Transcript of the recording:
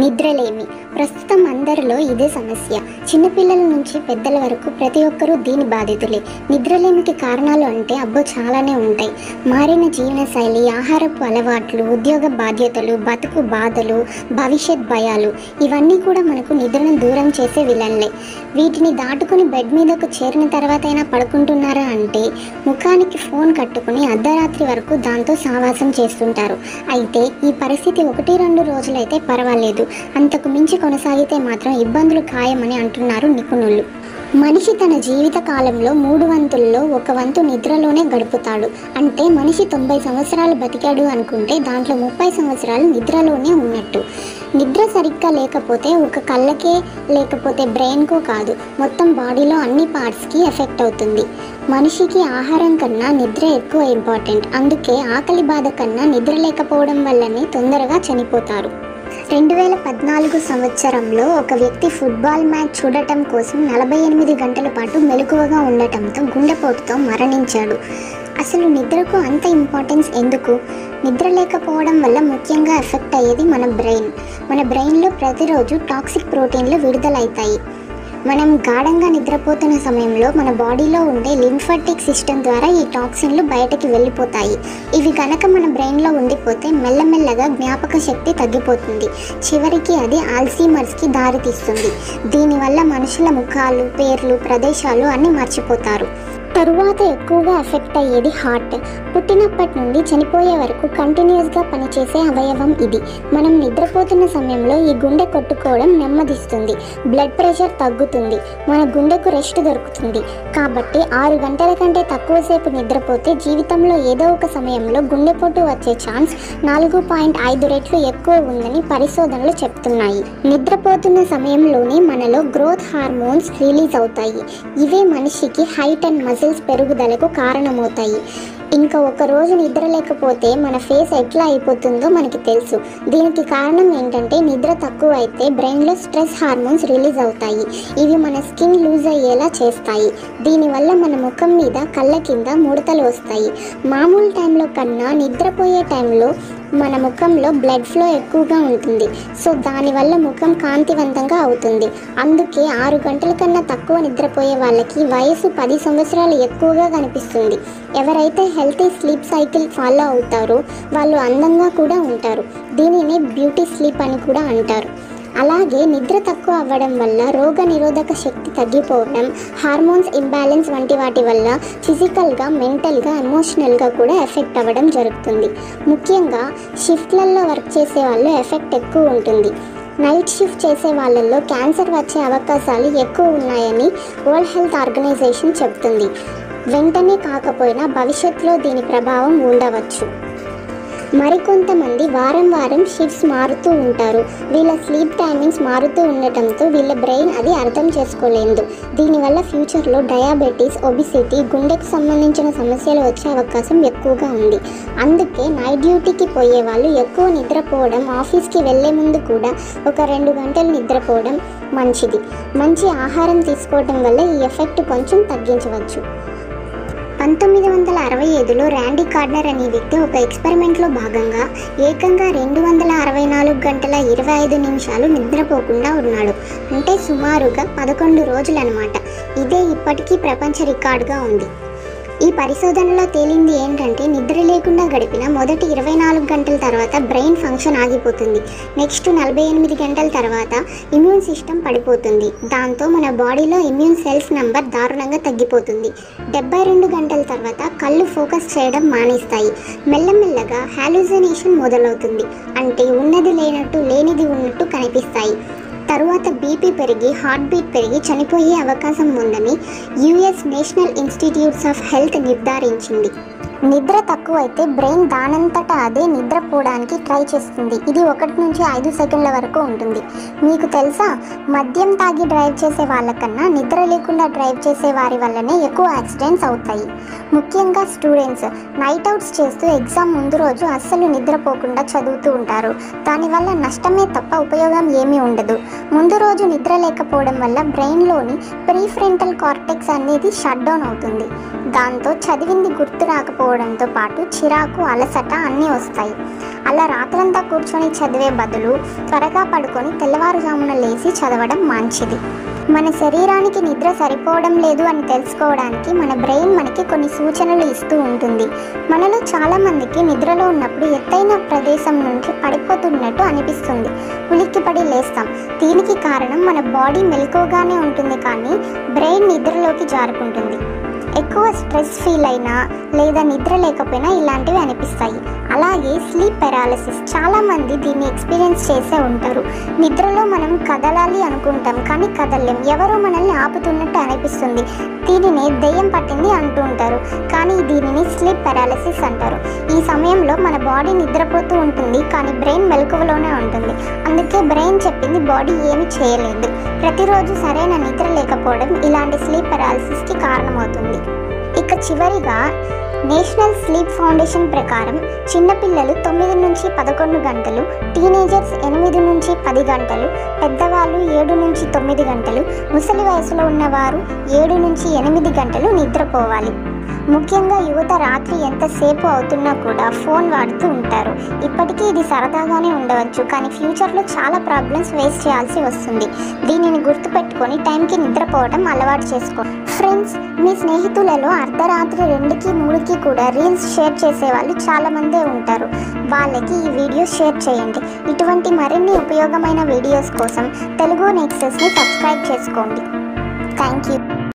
నిద్రలేమి ప్రస్తుతం అందరిలో ఇదే సమస్య. చిన్నపిల్లల నుంచి పెద్దల వరకు ప్రతి ఒక్కరూ దీని బాధితులే. నిద్రలేమికి కారణాలు అంటే అబ్బో చాలానే ఉంటాయి. మారిన జీవనశైలి, ఆహారపు అలవాట్లు, ఉద్యోగ బాధ్యతలు, బతుకు బాధలు, భవిష్యత్ భయాలు ఇవన్నీ కూడా మనకు నిద్రను దూరం చేసే విలన్లే. వీటిని దాటుకుని బెడ్ మీదకు చేరిన తర్వాత అయినా పడుకుంటున్నారా అంటే ముఖానికి ఫోన్ కట్టుకుని అర్ధరాత్రి వరకు దాంతో సావాసం చేస్తుంటారు. అయితే ఈ పరిస్థితి 1-2 రోజులైతే పర్వాలేదు, అంతకు మించి కొనసాగితే మాత్రం ఇబ్బందులు ఖాయమని అంటున్నారు నిపుణులు. మనిషి తన జీవిత కాలంలో 3 వంతుల్లో 1 వంతు నిద్రలోనే గడుపుతాడు. అంటే మనిషి 90 సంవత్సరాలు బతికాడు అనుకుంటే దాంట్లో 30 సంవత్సరాలు నిద్రలోనే ఉన్నట్టు. నిద్ర సరిగ్గా లేకపోతే ఒక కళ్ళకే లేకపోతే బ్రెయిన్కో కాదు, మొత్తం బాడీలో అన్ని పార్ట్స్కి ఎఫెక్ట్ అవుతుంది. మనిషికి ఆహారం కన్నా నిద్ర ఎక్కువ ఇంపార్టెంట్. అందుకే ఆకలి బాధ కన్నా నిద్ర లేకపోవడం వల్లనే తొందరగా చనిపోతారు. 2014 సంవత్సరంలో ఒక వ్యక్తి ఫుట్బాల్ మ్యాచ్ చూడటం కోసం 48 గంటల పాటు మెలకువగా ఉండటంతో గుండెపోటుతో మరణించాడు. అసలు నిద్రకు అంత ఇంపార్టెన్స్ ఎందుకు? నిద్ర లేకపోవడం వల్ల ముఖ్యంగా ఎఫెక్ట్ అయ్యేది మన బ్రెయిన్. మన బ్రెయిన్లో ప్రతిరోజు టాక్సిక్ ప్రోటీన్లు విడుదలవుతాయి. మనం గాఢంగా నిద్రపోతున్న సమయంలో మన బాడీలో ఉండే లింఫాటిక్ సిస్టమ్ ద్వారా ఈ టాక్సిన్లు బయటకి వెళ్ళిపోతాయి. ఇవి కనుక మన బ్రెయిన్లో ఉండిపోతే మెల్లమెల్లగా జ్ఞాపక శక్తి తగ్గిపోతుంది. చివరికి అది ఆల్జీమర్స్కి దారితీస్తుంది. దీనివల్ల మనుషుల ముఖాలు, పేర్లు, ప్రదేశాలు అన్నీ మర్చిపోతారు. తరువాత ఎక్కువగా ఎఫెక్ట్ అయ్యేది హార్ట్. పుట్టినప్పటి నుండి చనిపోయే వరకు కంటిన్యూస్గా పనిచేసే అవయవం ఇది. మనం నిద్రపోతున్న సమయంలో ఈ గుండె కొట్టుకోవడం నెమ్మదిస్తుంది, బ్లడ్ ప్రెషర్ తగ్గుతుంది, మన గుండెకు రెస్ట్ దొరుకుతుంది. కాబట్టి 6 గంటల కంటే తక్కువసేపు నిద్రపోతే జీవితంలో ఏదో ఒక సమయంలో గుండెపోటు వచ్చే ఛాన్స్ 4.5 రెట్లు ఎక్కువ ఉందని పరిశోధనలు చెప్తున్నాయి. నిద్రపోతున్న సమయంలోనే మనలో గ్రోత్ హార్మోన్స్ రిలీజ్ అవుతాయి. ఇవే మనిషికి హైట్ అండ్ మజిల్స్ పెరుగుదలకు కారణమవుతాయి. ఇంకా ఒక రోజు నిద్ర లేకపోతే మన ఫేస్ ఎట్లా అయిపోతుందో మనకి తెలుసు. దీనికి కారణం ఏంటంటే నిద్ర తక్కువ అయితే బ్రెయిన్లో స్ట్రెస్ హార్మోన్స్ రిలీజ్ అవుతాయి. ఇవి మన స్కిన్ లూజ్ అయ్యేలా చేస్తాయి. దీనివల్ల మన ముఖం మీద, కళ్ళ కింద ముడతలు వస్తాయి. మామూలు టైంలో కన్నా నిద్రపోయే టైంలో మన ముఖంలో బ్లడ్ ఫ్లో ఎక్కువగా ఉంటుంది. సో దానివల్ల ముఖం కాంతివంతంగా అవుతుంది. అందుకే 6 గంటల కన్నా తక్కువ నిద్రపోయే వాళ్ళకి వయసు 10 సంవత్సరాలు ఎక్కువగా కనిపిస్తుంది. ఎవరైతే హెల్తీ స్లీప్ సైకిల్ ఫాలో అవుతారో వాళ్ళు అందంగా కూడా ఉంటారు. దీనిని బ్యూటీ స్లీప్ అని కూడా అంటారు. అలాగే నిద్ర తక్కువ అవ్వడం వల్ల రోగ నిరోధక శక్తి తగ్గిపోవడం, హార్మోన్స్ ఇంబ్యాలెన్స్ వంటి వాటి వల్ల ఫిజికల్గా, మెంటల్గా, ఎమోషనల్గా కూడా ఎఫెక్ట్ అవ్వడం జరుగుతుంది. ముఖ్యంగా షిఫ్ట్లలో వర్క్ చేసే వాళ్ళు ఎఫెక్ట్ ఎక్కువ ఉంటుంది. నైట్ షిఫ్ట్ చేసే వాళ్ళల్లో క్యాన్సర్ వచ్చే అవకాశాలు ఎక్కువ ఉన్నాయని వరల్డ్ హెల్త్ ఆర్గనైజేషన్ చెప్తుంది. వెంటనే కాకపోయినా భవిష్యత్తులో దీని ప్రభావం ఉండవచ్చు. మరికొంతమంది వారం వారం షిఫ్ట్స్ మారుతూ ఉంటారు. వీళ్ళ స్లీప్ టైమింగ్స్ మారుతూ ఉండటంతో వీళ్ళ బ్రెయిన్ అది అర్థం చేసుకోలేదు. దీనివల్ల ఫ్యూచర్లో డయాబెటీస్, ఒబిసిటీ, గుండెకు సంబంధించిన సమస్యలు వచ్చే అవకాశం ఎక్కువగా ఉంది. అందుకే నైట్ డ్యూటీకి పోయే వాళ్ళు ఎక్కువ నిద్రపోవడం, ఆఫీస్కి వెళ్ళే ముందు కూడా ఒక 2 గంటలు నిద్రపోవడం మంచిది. మంచి ఆహారం తీసుకోవడం వల్ల ఈ ఎఫెక్ట్ కొంచెం తగ్గించవచ్చు. 1965లో ర్యాండీ కార్డ్నర్ అనే వ్యక్తి ఒక ఎక్స్పెరిమెంట్లో భాగంగా ఏకంగా 264 గంటల 25 నిమిషాలు నిద్రపోకుండా ఉన్నాడు. అంటే సుమారుగా 11 రోజులు అన్నమాట. ఇదే ఇప్పటికీ ప్రపంచ రికార్డుగా ఉంది. ఈ పరిశోధనలో తేలింది ఏంటంటే నిద్ర లేకుండా గడిపిన మొదటి 24 గంటల తర్వాత బ్రెయిన్ ఫంక్షన్ ఆగిపోతుంది. నెక్స్ట్ 48 గంటల తర్వాత ఇమ్యూన్ సిస్టమ్ పడిపోతుంది. దాంతో మన బాడీలో ఇమ్యూన్ సెల్స్ నంబర్ దారుణంగా తగ్గిపోతుంది. 72 గంటల తర్వాత కళ్ళు ఫోకస్ చేయడం మానేస్తాయి. మెల్లమెల్లగా హాలుసినేషన్ మొదలవుతుంది. అంటే ఉన్నది లేనట్టు, లేనిది ఉన్నట్టు కనిపిస్తాయి. తరువాత బీపీ పెరిగి, హార్ట్ బీట్ పెరిగి చనిపోయే అవకాశం ఉందని US National Institutes of Health నిర్ధారించింది. నిద్ర తక్కువ అయితే బ్రెయిన్ దానంతటా అదే నిద్రపోవడానికి ట్రై చేస్తుంది. ఇది 1 నుంచి 5 సెకండ్ల వరకు ఉంటుంది. మీకు తెలుసా, మద్యం తాగి డ్రైవ్ చేసే వాళ్ళకన్నా నిద్ర లేకుండా డ్రైవ్ చేసే వారి వల్లనే ఎక్కువ యాక్సిడెంట్స్ అవుతాయి. ముఖ్యంగా స్టూడెంట్స్ నైట్ అవుట్స్ చేస్తూ ఎగ్జామ్ ముందు రోజు అస్సలు నిద్రపోకుండా చదువుతూ ఉంటారు. దానివల్ల నష్టమే తప్ప ఉపయోగం ఏమీ ఉండదు. ముందు రోజు నిద్ర లేకపోవడం వల్ల బ్రెయిన్లోని ప్రీఫ్రంటల్ కార్టెక్స్ అనేది షట్ డౌన్ అవుతుంది. దాంతో చదివింది గుర్తు రాకపోవడం నిద్రపోవడంతో పాటు చిరాకు, అలసట అన్నీ వస్తాయి. అలా రాత్రంతా కూర్చొని చదివే బదులు త్వరగా పడుకొని తెల్లవారుజామున లేచి చదవడం మంచిది. మన శరీరానికి నిద్ర సరిపోవడం లేదు అని తెలుసుకోవడానికి మన బ్రెయిన్ మనకి కొన్ని సూచనలు ఇస్తూ ఉంటుంది. మనలో చాలామందికి నిద్రలో ఉన్నప్పుడు ఎత్తైన ప్రదేశం నుంచి పడిపోతున్నట్టు అనిపిస్తుంది. ఉలిక్కిపడి లేస్తాం. దీనికి కారణం మన బాడీ మెలకువగానే ఉంటుంది, కానీ బ్రెయిన్ నిద్రలోకి జారుకుంటుంది. ఎక్కువ స్ట్రెస్ ఫీల్ అయినా లేదా నిద్ర లేకపోయినా ఇలాంటివి అనిపిస్తాయి. అలాగే స్లీప్ పెరాలసిస్, చాలామంది దీన్ని ఎక్స్పీరియన్స్ చేసే ఉంటారు. నిద్రలో మనం కదలాలి అనుకుంటాం, కానీ కదలలేం. ఎవరో మనల్ని ఆపుతున్నట్టు అనిపిస్తుంది. దీనిని దెయ్యం పట్టింది అంటూ ఉంటారు, కానీ దీనిని స్లీప్ పెరాలసిస్ అంటారు. ఈ సమయంలో మన బాడీ నిద్రపోతూ ఉంటుంది, కానీ బ్రెయిన్ మెలకువలోనే ఉంటుంది. అందుకే బ్రెయిన్ చెప్పింది బాడీ ఏమీ చేయలేదు. ప్రతిరోజు సరైన నిద్ర లేకపోవడం ఇలాంటి స్లీప్ పెరాలసిస్కి కారణమవుతుంది. ఇక చివరిగా నేషనల్ స్లీప్ ఫౌండేషన్ ప్రకారం చిన్నపిల్లలు 9 నుంచి 11 గంటలు, టీనేజర్స్ 8 నుంచి 10 గంటలు, పెద్దవాళ్ళు 7 నుంచి 9 గంటలు, ముసలి వయసులో ఉన్నవారు 7 నుంచి 8 గంటలు నిద్రపోవాలి. ముఖ్యంగా యువత రాత్రి ఎంతసేపు అవుతున్నా కూడా ఫోన్ వాడుతూ ఉంటారు. ఇప్పటికీ ఇది సరదాగానే ఉండవచ్చు, కానీ ఫ్యూచర్లో చాలా ప్రాబ్లమ్స్ ఫేస్ చేయాల్సి వస్తుంది. దీనిని గుర్తుపెట్టుకొని టైంకి నిద్రపోవడం అలవాటు చేసుకోండి. ఫ్రెండ్స్, మీ స్నేహితులలో అర్ధరాత్రి 2కి 3కి కూడా రీల్స్ షేర్ చేసే వాళ్ళు చాలామందే ఉంటారు. వాళ్ళకి ఈ వీడియో షేర్ చేయండి. ఇటువంటి మరిన్ని ఉపయోగమైన వీడియోస్ కోసం తెలుగు నెక్సస్ని సబ్స్క్రైబ్ చేసుకోండి. Thank you.